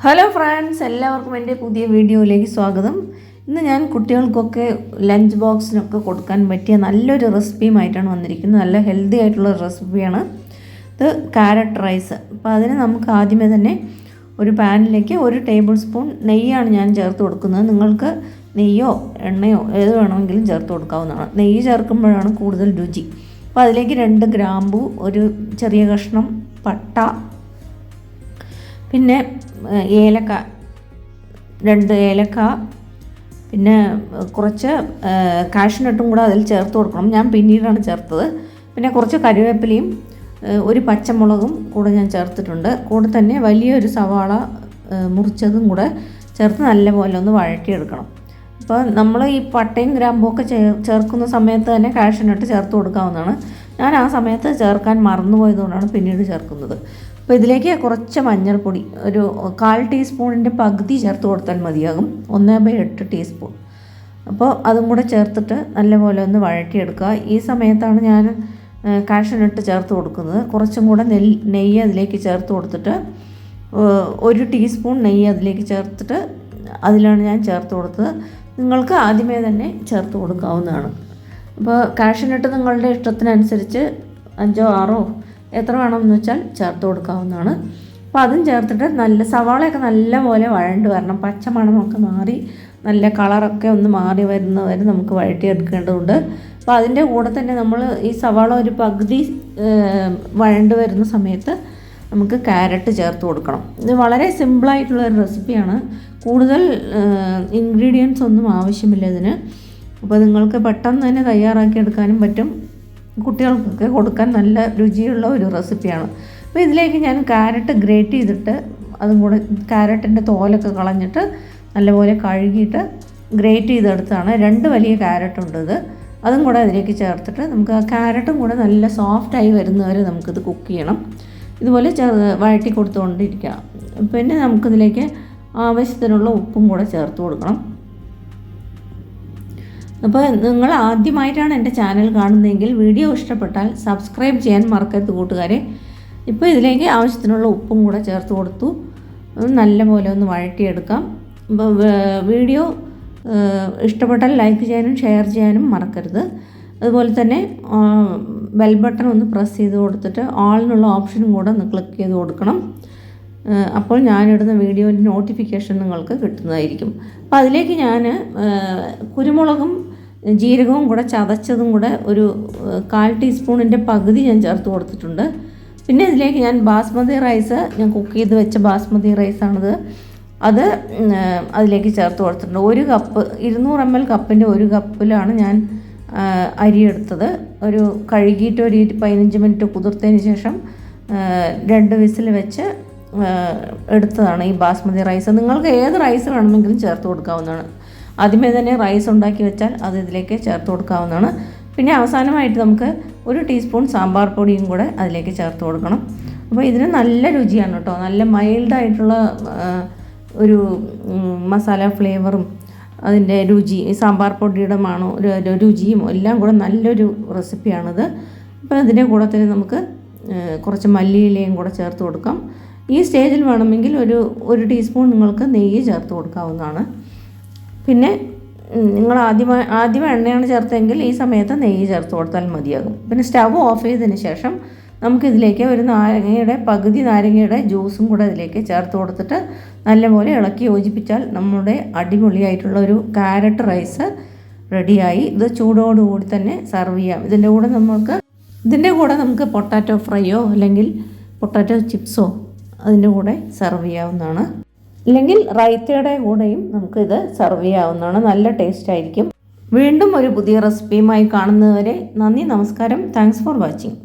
Hello friends, എല്ലാവർക്കും എൻ്റെ പുതിയ വീഡിയോയിലേക്ക് സ്വാഗതം. ഇന്ന് ഞാൻ കുട്ടികൾക്കൊക്കെ ലഞ്ച് ബോക്സിനൊക്കെ കൊടുക്കാൻ പറ്റിയ നല്ലൊരു റെസിപ്പിയുമായിട്ടാണ് വന്നിരിക്കുന്നത്. നല്ല ഹെൽത്തി ആയിട്ടുള്ള റെസിപ്പിയാണ് ഇത്, ക്യാരറ്റ് റൈസ്. അപ്പോൾ അതിന് നമുക്ക് ആദ്യമേ തന്നെ ഒരു പാനിലേക്ക് 1 ടേബിൾ സ്പൂൺ നെയ്യാണ് ഞാൻ ചേർത്ത് കൊടുക്കുന്നത്. നിങ്ങൾക്ക് നെയ്യോ എണ്ണയോ ഏത് വേണമെങ്കിലും ചേർത്ത് കൊടുക്കാവുന്നതാണ്. നെയ്യ് ചേർക്കുമ്പോഴാണ് കൂടുതൽ രുചി. അപ്പോൾ അതിലേക്ക് 2 ഗ്രാമ്പു, ഒരു ചെറിയ കഷ്ണം പട്ട, പിന്നെ ഏലക്ക, 2 ഏലക്ക, പിന്നെ കുറച്ച് കാഷ്നട്ടും കൂടെ അതിൽ ചേർത്ത് കൊടുക്കണം. ഞാൻ പിന്നീടാണ് ചേർത്തത്. പിന്നെ കുറച്ച് കറിവേപ്പിലയും ഒരു പച്ചമുളകും കൂടെ ഞാൻ ചേർത്തിട്ടുണ്ട്. കൂടെ തന്നെ വലിയൊരു സവാള മുറിച്ചതും കൂടെ ചേർത്ത് നല്ലപോലെ ഒന്ന് വഴറ്റിയെടുക്കണം. അപ്പോൾ നമ്മൾ ഈ പട്ടയും ഗ്രാമ്പും ഒക്കെ ചേർക്കുന്ന സമയത്ത് തന്നെ കാഷ്നട്ട് ചേർത്ത് കൊടുക്കാവുന്നതാണ്. ഞാൻ ആ സമയത്ത് ചേർക്കാൻ മറന്നുപോയതുകൊണ്ടാണ് പിന്നീട് ചേർക്കുന്നത്. അപ്പോൾ ഇതിലേക്ക് കുറച്ച് മഞ്ഞൾപ്പൊടി, ഒരു 1/4 ടീസ്പൂണിൻ്റെ പകുതി ചേർത്ത് കൊടുത്താൽ മതിയാകും. 1/8 ടീസ്പൂൺ. അപ്പോൾ അതും കൂടെ ചേർത്തിട്ട് നല്ലപോലെ ഒന്ന് വഴറ്റിയെടുക്കുക. ഈ സമയത്താണ് ഞാൻ കാഷ്നട്ട് ചേർത്ത് കൊടുക്കുന്നത്. കുറച്ചും കൂടെ നെയ്യ് അതിലേക്ക് ചേർത്ത് കൊടുത്തിട്ട് 1 ടീസ്പൂൺ നെയ്യ് അതിലേക്ക് ചേർത്തിട്ട് അതിലാണ് ഞാൻ ചേർത്ത് കൊടുത്തത്. നിങ്ങൾക്ക് ആദ്യമേ തന്നെ ചേർത്ത് കൊടുക്കാവുന്നതാണ്. അപ്പോൾ കാഷ്നട്ട് നിങ്ങളുടെ ഇഷ്ടത്തിനനുസരിച്ച് 5ഓ 6ഓ എത്ര വേണമെന്ന് വെച്ചാൽ ചേർത്ത് കൊടുക്കാവുന്നതാണ്. അപ്പോൾ അതും ചേർത്തിട്ട് സവാളയൊക്കെ നല്ലപോലെ വഴണ്ട് വരണം. പച്ച മണമൊക്കെ മാറി നല്ല കളറൊക്കെ ഒന്ന് മാറി വരുന്നവരെ നമുക്ക് വഴറ്റിയെടുക്കേണ്ടതുണ്ട്. അപ്പോൾ അതിൻ്റെ കൂടെ തന്നെ നമ്മൾ ഈ സവാള ഒരു പകുതി വഴണ്ട് വരുന്ന സമയത്ത് നമുക്ക് ക്യാരറ്റ് ചേർത്ത് കൊടുക്കണം. ഇത് വളരെ സിമ്പിളായിട്ടുള്ളൊരു റെസിപ്പിയാണ്. കൂടുതൽ ഇൻഗ്രീഡിയൻസ് ഒന്നും ആവശ്യമില്ല ഇതിന്. അപ്പോൾ നിങ്ങൾക്ക് പെട്ടെന്ന് തന്നെ തയ്യാറാക്കി എടുക്കാനും പറ്റും. കുട്ടികൾക്കൊക്കെ കൊടുക്കാൻ നല്ല രുചിയുള്ള ഒരു റെസിപ്പിയാണ്. അപ്പോൾ ഇതിലേക്ക് ഞാൻ ക്യാരറ്റ് ഗ്രേറ്റ് ചെയ്തിട്ട് അതും കൂടെ ക്യാരറ്റിൻ്റെ തോലൊക്കെ കളഞ്ഞിട്ട് നല്ലപോലെ കഴുകിയിട്ട് ഗ്രേറ്റ് ചെയ്തെടുത്താണ്. 2 വലിയ ക്യാരറ്റ് ഉണ്ട്. അതും കൂടെ അതിലേക്ക് ചേർത്തിട്ട് നമുക്ക് ആ ക്യാരറ്റും കൂടെ നല്ല സോഫ്റ്റായി വരുന്നവരെ നമുക്കിത് കുക്ക് ചെയ്യണം. ഇതുപോലെ വഴറ്റി കൊടുത്തുകൊണ്ടിരിക്കുക. പിന്നെ നമുക്കിതിലേക്ക് ആവശ്യത്തിനുള്ള ഉപ്പും കൂടെ ചേർത്ത് കൊടുക്കണം. അപ്പോൾ നിങ്ങൾ ആദ്യമായിട്ടാണ് എൻ്റെ ചാനൽ കാണുന്നതെങ്കിൽ വീഡിയോ ഇഷ്ടപ്പെട്ടാൽ സബ്സ്ക്രൈബ് ചെയ്യാൻ മറക്കരുത് കൂട്ടുകാരെ. ഇപ്പോൾ ഇതിലേക്ക് ആവശ്യത്തിനുള്ള ഉപ്പും കൂടെ ചേർത്ത് കൊടുത്തു. നല്ലപോലെ ഒന്ന് വഴറ്റിയെടുക്കാം. അപ്പോൾ വീഡിയോ ഇഷ്ടപ്പെട്ടാൽ ലൈക്ക് ചെയ്യാനും ഷെയർ ചെയ്യാനും മറക്കരുത്. അതുപോലെ തന്നെ ബെൽ ബട്ടൺ ഒന്ന് പ്രസ് ചെയ്ത് കൊടുത്തിട്ട് ആളിനുള്ള ഓപ്ഷനും കൂടെ ഒന്ന് ക്ലിക്ക് ചെയ്ത് കൊടുക്കണം. അപ്പോൾ ഞാനിടുന്ന വീഡിയോൻ്റെ നോട്ടിഫിക്കേഷൻ നിങ്ങൾക്ക് കിട്ടുന്നതായിരിക്കും. അപ്പോൾ അതിലേക്ക് ഞാൻ കുരുമുളകും ജീരകവും കൂടെ ചതച്ചതും കൂടെ ഒരു 1/4 ടീസ്പൂണിൻ്റെ പകുതി ഞാൻ ചേർത്ത് കൊടുത്തിട്ടുണ്ട്. പിന്നെ ഇതിലേക്ക് ഞാൻ ബാസ്മതി റൈസ്, ഞാൻ കുക്ക് ചെയ്ത് വെച്ച ബാസ്മതി റൈസാണിത്, അത് അതിലേക്ക് ചേർത്ത് കൊടുത്തിട്ടുണ്ട്. 1 കപ്പ് 200 ml കപ്പിൻ്റെ 1 കപ്പിലാണ് ഞാൻ അരി എടുത്തത്. ഒരു കഴുകിയിട്ട് ഒരു 15 മിനിറ്റ് കുതിർത്തതിന് ശേഷം 2 വിസിൽ വെച്ച് എടുത്തതാണ് ഈ ബാസ്മതി റൈസ്. നിങ്ങൾക്ക് ഏത് റൈസ് വേണമെങ്കിലും ചേർത്ത് കൊടുക്കാവുന്നതാണ്. ആദ്യമേ തന്നെ റൈസ് ഉണ്ടാക്കി വെച്ചാൽ അത് ഇതിലേക്ക് ചേർത്ത് കൊടുക്കാവുന്നതാണ്. പിന്നെ അവസാനമായിട്ട് നമുക്ക് 1 ടീസ്പൂൺ സാമ്പാർ പൊടിയും കൂടെ അതിലേക്ക് ചേർത്ത് കൊടുക്കണം. അപ്പോൾ ഇതിന് നല്ല രുചിയാണ് കേട്ടോ. നല്ല മൈൽഡായിട്ടുള്ള ഒരു മസാല ഫ്ലേവറും അതിൻ്റെ രുചി, ഈ സാമ്പാർ പൊടിയുടെ മണവും രുചിയും എല്ലാം കൂടെ നല്ലൊരു റെസിപ്പിയാണിത്. അപ്പോൾ ഇതിൻ്റെ കൂടെ തന്നെ നമുക്ക് കുറച്ച് മല്ലിയിലയും കൂടെ ചേർത്ത് കൊടുക്കാം. ഈ സ്റ്റേജിൽ വേണമെങ്കിൽ ഒരു ടീസ്പൂൺ നിങ്ങൾക്ക് നെയ്യ് ചേർത്ത് കൊടുക്കാവുന്നതാണ്. പിന്നെ നിങ്ങൾ ആദ്യം എണ്ണയാണ് ചേർത്തെങ്കിൽ ഈ സമയത്ത് നെയ്യ് ചേർത്ത് കൊടുത്താൽ മതിയാകും. പിന്നെ സ്റ്റവ് ഓഫ് ചെയ്തതിന് ശേഷം നമുക്കിതിലേക്ക് ഒരു പകുതി നാരങ്ങയുടെ ജ്യൂസും കൂടെ ഇതിലേക്ക് ചേർത്ത് കൊടുത്തിട്ട് നല്ലപോലെ ഇളക്കി യോജിപ്പിച്ചാൽ നമ്മുടെ അടിപൊളിയായിട്ടുള്ള ഒരു ക്യാരറ്റ് റൈസ് റെഡിയായി. ഇത് ചൂടോടുകൂടി തന്നെ സെർവ് ചെയ്യാം. ഇതിൻ്റെ കൂടെ നമുക്ക് പൊട്ടാറ്റോ ഫ്രൈയോ അല്ലെങ്കിൽ പൊട്ടാറ്റോ ചിപ്സോ അതിൻ്റെ കൂടെ സെർവ് ചെയ്യാവുന്നതാണ്. അല്ലെങ്കിൽ റൈത്തയുടെ കൂടെയും നമുക്കിത് സെർവ് ചെയ്യാവുന്നതാണ്. നല്ല ടേസ്റ്റ് ആയിരിക്കും. വീണ്ടും ഒരു പുതിയ റെസിപ്പിയുമായി കാണുന്നതുവരെ നന്ദി, നമസ്കാരം. Thanks for watching.